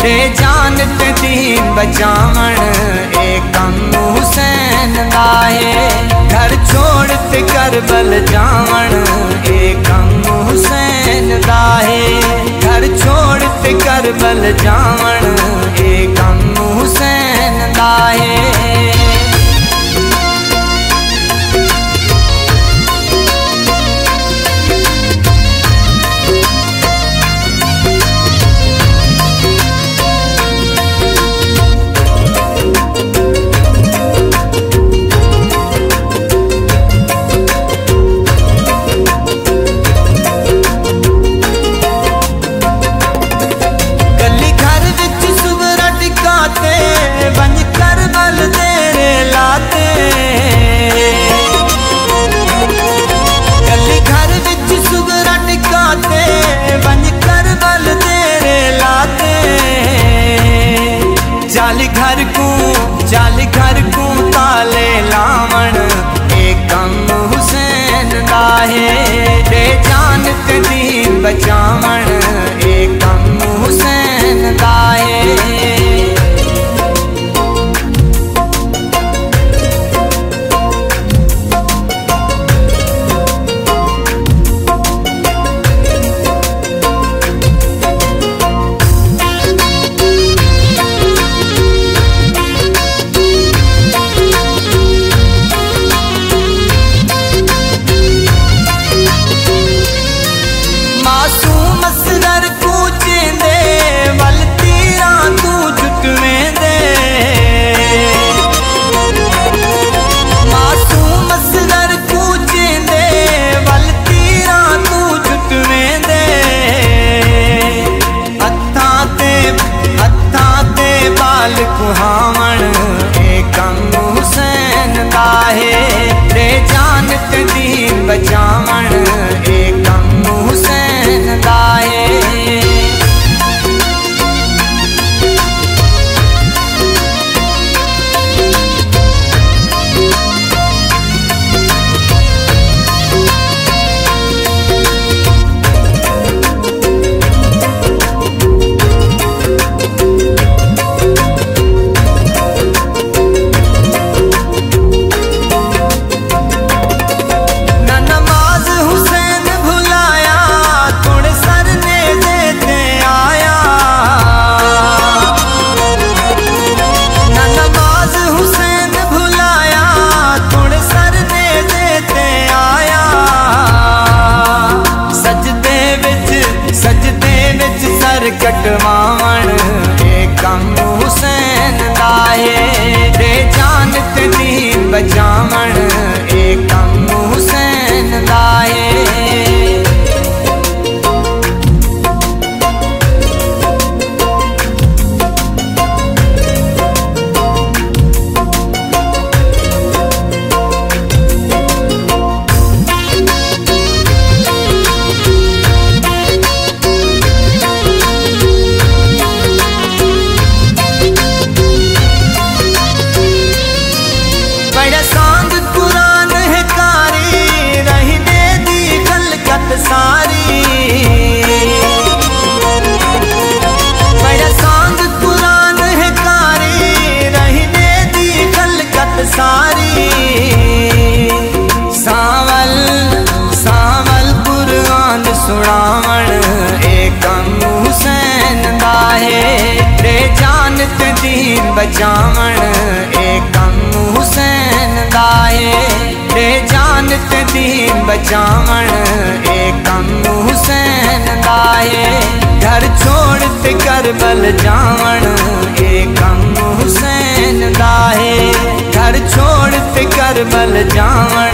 ते जान ते दीन बचावण ए कम हुसैन दा है। घर छोड़ ते करबल जावण ए कम हुसैन दा है। घर छोड़ ते करबल जावण ए कम हुसैन दा है। चाल घर को ताले लावण ए कम हुसैन दा है। ते जान ते दीन बचावण ए कम हुसैन दा है। कुहावण ए कम हुसैन दा है। ते जान ते दीन बचावण ए कम हुसैन दा है। कटवावण ए कम हुसैन दा है। ते जान ते दीन बचावण ए कम हुसैन दा है। सारी बड़ा सांग कुरान है कारी रहने दी खलकत सारी। सावल सावल कुरान सुनावण ए कम हुसैन दा है। ते जान ते दीन बचावण ए कम हुसैन दा है। ते जान ते दीन बचावण ए कम हुसैन दा है। घर छोड़ ते करबल जावण ए कम हुसैन दा है। घर छोड़ ते करबल जावण